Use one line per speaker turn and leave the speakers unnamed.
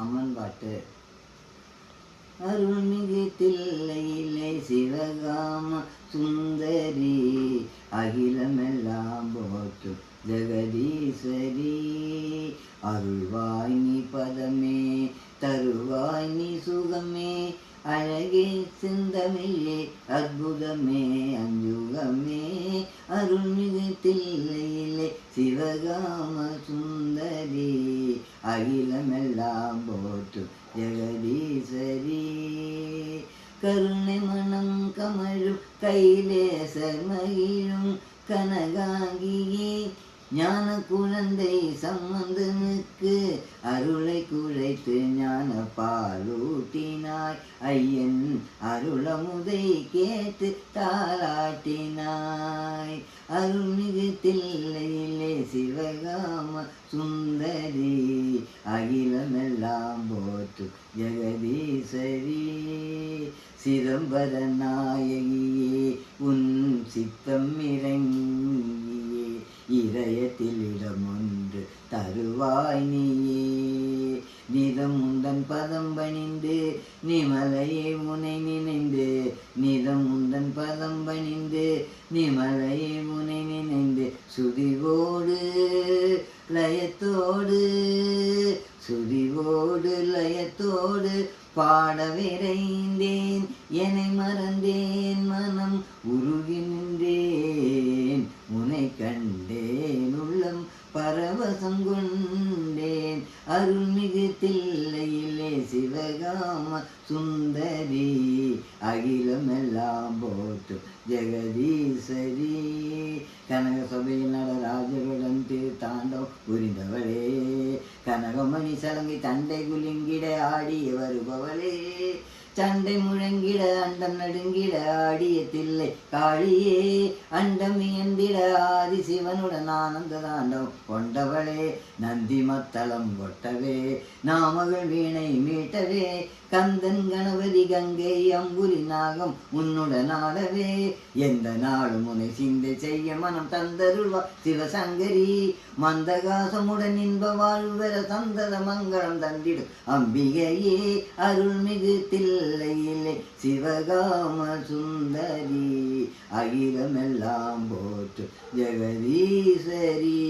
அம்மன் பாட்டு. அருள்மிகு தில்லையிலே சிவகாம சுந்தரி, அகிலமெல்லாம் போற்றும் ஜெகதீஸ்வரி. அருள்வாய் நீ பதமே, தருவாய் நீ சுகமே, அழகே செந்தமிழே, அற்புதமே அஞ்சுகமே. அருள்மிகு தில்லையிலே சிவகாம சுந்தரி, அகிலமெல்லாம் போற்றும் ஜெகதீஸ்வரி. கருணை மனம் கமழும் கைலேசர் மகிழும் கனகாங்கியே, ஞான குழந்தை சம்பந்தனுக்கு அருளை குழைத்து ஞான பாலூட்டினாய். ஐயன் அருளமுதை கேட்டு தாளாட்டினாய். அருள்மிகு தில்லையிலே சிவகாம சுந்தரி, அகிலமெல்லாம் போற்று ஜெகதீஸ்வரி. சிதம்பர நாயகியே, உன் சித்தம் இறங்கியே, இதயத்தில் இடமொன்று தருவாய் நீயே. நிதம் உந்தன் பதம் பணிந்து நிமலையை முனை நினைந்து, நிதம் உந்தன் பதம் பணிந்து நிமலையை முனை நினைந்து, சுதிவோடு லயத்தோடு சுதிவோடு லயத்தோடு பாட விரைந்தேன். என்னை மறந்தேன், மனம் உருகி நின்றேன். உனை கண்டேன், உள்ளம் பரவசம் கொண்டேன். அருள்மிகு தில்லையிலே சிவகாம சுந்தரி, அகிலமெல்லாம் போற்றும் ஜெகதீஸ்வரி. கனக சபையில் நடராஜருடன் திருத்தாண்டம் புரிந்தவளே, கனகமணி சலங்கை தண்டை குலுங்கிட ஆடிய வருபவளே, சண்டை முழங்கிட அண்டம் நடுங்கிட ஆடிய தில்லை காளியே, அண்டம் இயந்திட ஆதி சிவனுடன் ஆனந்த தாண்டம் கொண்டவளே, நந்தி மத்தளம் கொட்டவே நாமகள் வீணை மீட்டவே, கந்தன் கணபதி கங்கை அம்புலி நாகம் உன்னுடன் ஆடவே, எந்த நாளும் உனை சிந்தை செய்ய மனம் தந்தருள்வா சிவசங்கரி. மந்தகாசமுடன் இன்ப வாழ்வர சந்தத மங்களம் தந்திடும் அம்பிகையே. அருள்மிகு தில்லையிலே சிவகாம சுந்தரி, அகிலமெல்லாம் போற்று ஜெகதீஸ்வரி.